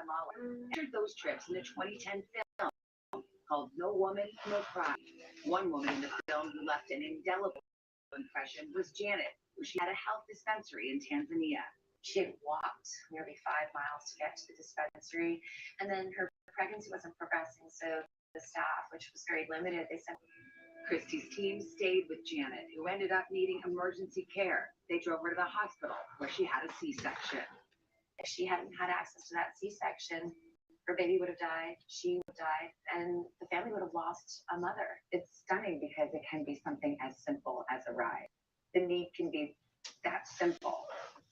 model entered those trips in the 2010 film called No Woman, No Cry. One woman in the film who left an indelible impression was Janet, who she had a health dispensary in Tanzania. She had walked nearly 5 miles to get to the dispensary, and then her pregnancy wasn't progressing, so the staff, which was very limited, they said, Christie's team stayed with Janet, who ended up needing emergency care. They drove her to the hospital, where she had a C-section. If she hadn't had access to that C-section, her baby would have died, she would have died, and the family would have lost a mother. It's stunning because it can be something as simple as a ride. The need can be that simple.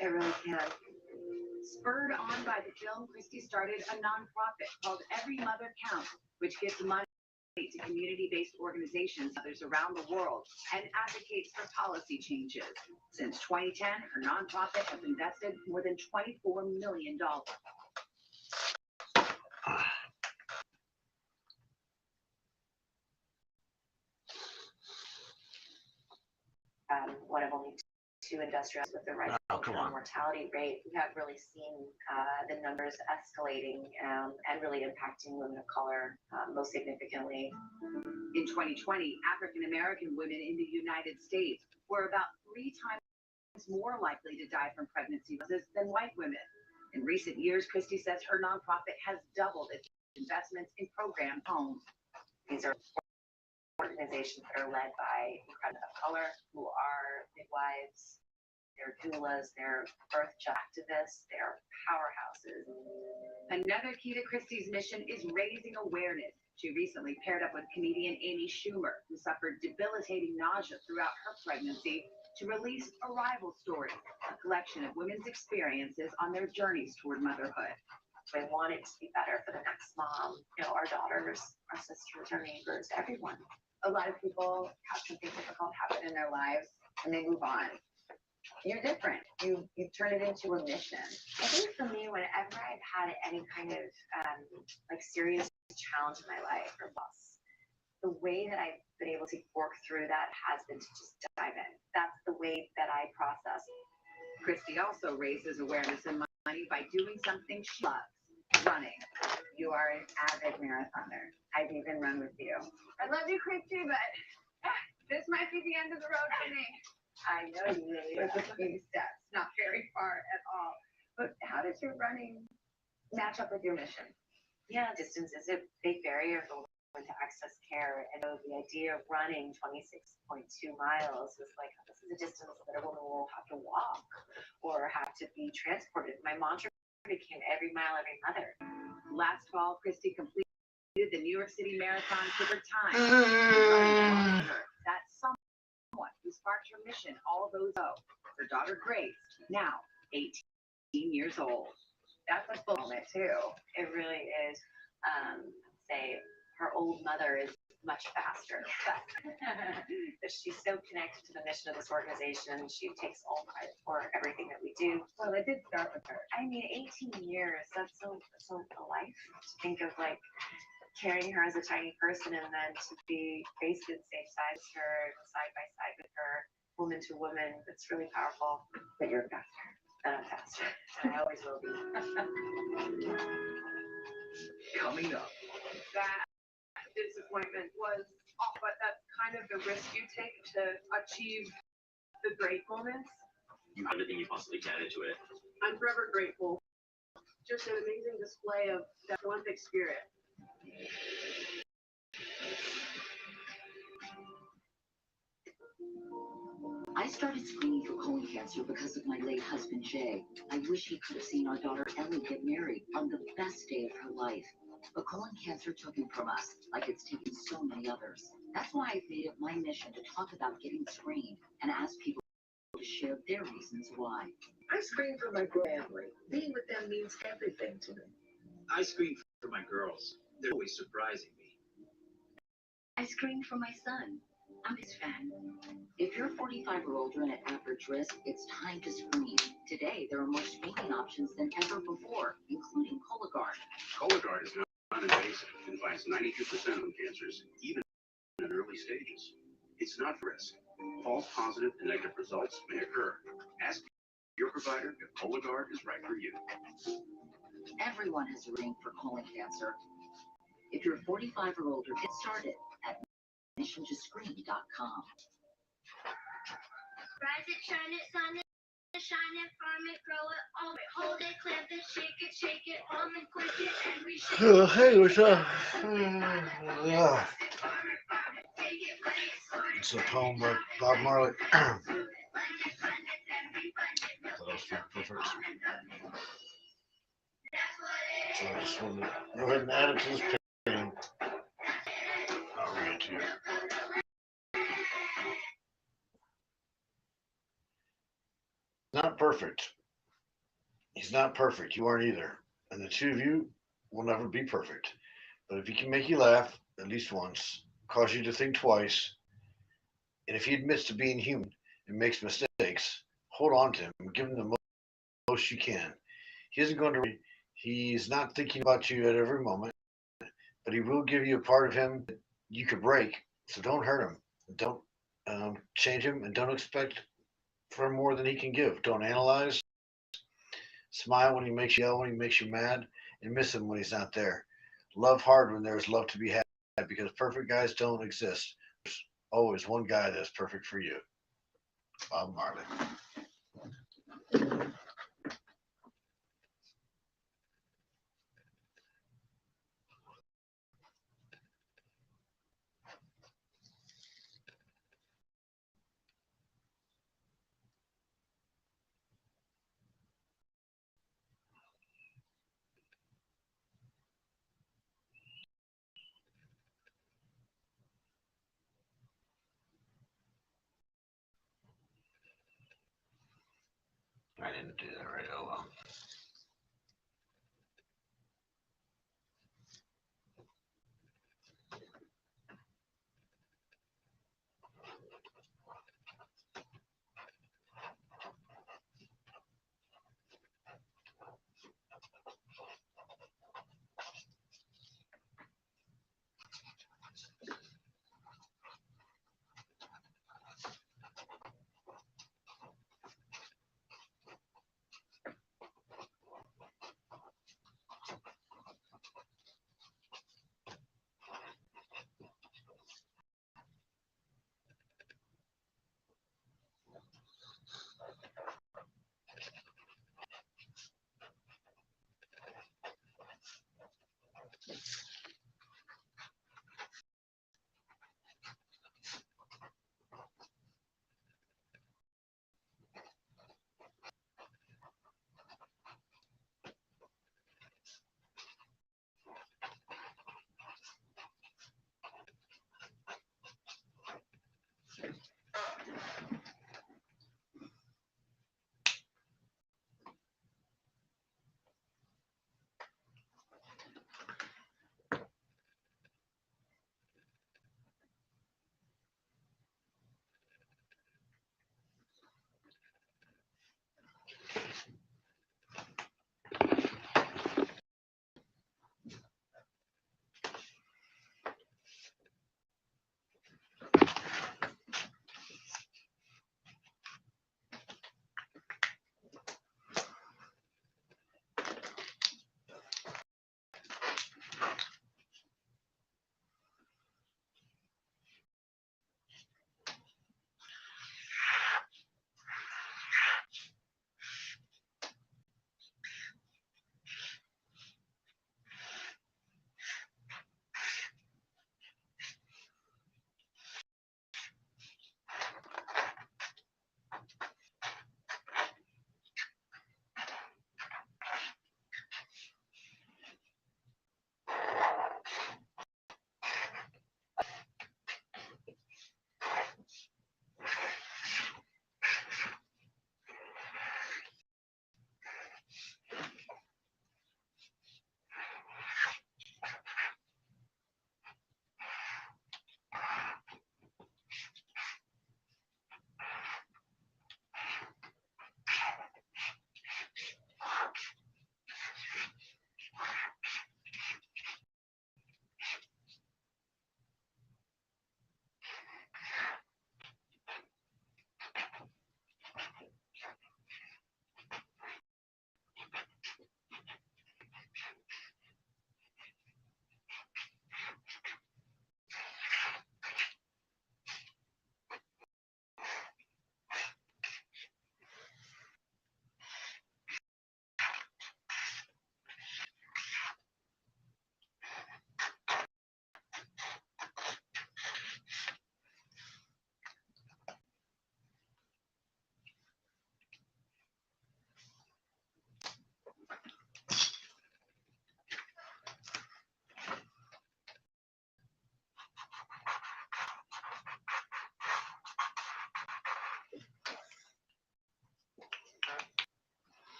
It really can. Spurred on by the film, Christie started a nonprofit called Every Mother Counts, which gives money to community-based organizations others around the world and advocates for policy changes. Since 2010, her nonprofit has invested more than $24 million. One of only two industrials with the rising mortality rate, we have really seen the numbers escalating and really impacting women of color most significantly. In 2020, African American women in the United States were about 3 times more likely to die from pregnancy than white women. In recent years, Christie says her nonprofit has doubled its investments in program homes. These are organizations that are led by women of color who are midwives, they're doulas, they're birth activists, they're powerhouses. Another key to Christie's mission is raising awareness. She recently paired up with comedian Amy Schumer, who suffered debilitating nausea throughout her pregnancy, to release Arrival Stories, a collection of women's experiences on their journeys toward motherhood. I want it to be better for the next mom, our daughters, our sisters, our neighbors, everyone. A lot of people have something difficult happen in their lives and they move on. You're different. You turn it into a mission. I think for me, whenever I've had any kind of serious challenge in my life or loss, the way that I've been able to work through that has been to just dive in. That's the way that I process. Christie also raises awareness and money by doing something she loves. Running. You are an avid marathoner. I've even run with you. I love you, Christie, but this might be the end of the road for me. I know you really are. Just a few steps, not very far at all. But how does your running match up with your mission? Yeah, distance is a big barrier for women to access care. And the idea of running 26.2 miles is like, this is a distance that a woman will have to walk or have to be transported. My mantra became every mile, every mother. Last fall, Christie completed the New York City Marathon for her time. That's someone who sparked her mission all those ago. Her daughter Grace, now 18 years old. That's a full moment too. It really is. Say her old mother is much faster, but she's so connected to the mission of this organization. She takes all credit for everything that we do. Well, it did start with her. I mean, 18 years, that's so a life. To think of carrying her as a tiny person and then to be faced in same size her, side by side with her, woman to woman, it's really powerful. But you're faster. And I'm faster. And I always will be. Coming up. That disappointment was off, but that's kind of the risk you take to achieve the great moments. You have everything you possibly can into it. I'm forever grateful. Just an amazing display of that Olympic spirit. I started screening for colon cancer because of my late husband, Jay. I wish he could have seen our daughter Ellie get married on the best day of her life. But colon cancer took him from us, like it's taken so many others. That's why I've made it my mission to talk about getting screened and ask people to share their reasons why. I screen for my family. Being with them means everything to me. I screen for my girls. They're always surprising me. I screened for my son. I'm his fan. If you're 45 or older and at average risk, it's time to screen. Today, there are more screening options than ever before, including Cologuard. Cologuard is non-invasive and finds 92% of cancers, even in early stages. It's not risk. False positive and negative results may occur. Ask your provider if Cologuard is right for you. Everyone has a ring for colon cancer. If you're 45 or older, get started at missiontoscreen.com. Rise it, shine it, sun it, shine it, farm it, grow it, all it, hold it, clamp it, shake it, palm and click it, and we shake it. Hey, what's up? Yeah. It's a poem by Bob Marley. That was perfect. So I just wanted to go ahead and add it to this painting. I'll read it to you. Not perfect. He's not perfect. You aren't either. And the two of you will never be perfect. But if he can make you laugh at least once, cause you to think twice, and if he admits to being human and makes mistakes, hold on to him and give him the most you can. He isn't going to. He's not thinking about you at every moment, but he will give you a part of him that you could break. So don't hurt him. Don't change him, and don't expect for more than he can give. Don't analyze. Smile when he makes you yell, when he makes you mad, and miss him when he's not there. Love hard when there's love to be had, because perfect guys don't exist. There's always one guy that's perfect for you. Bob Marley. I didn't do that right. Oh well.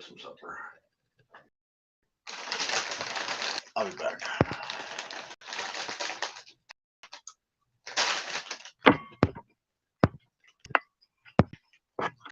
some supper. I'll be back.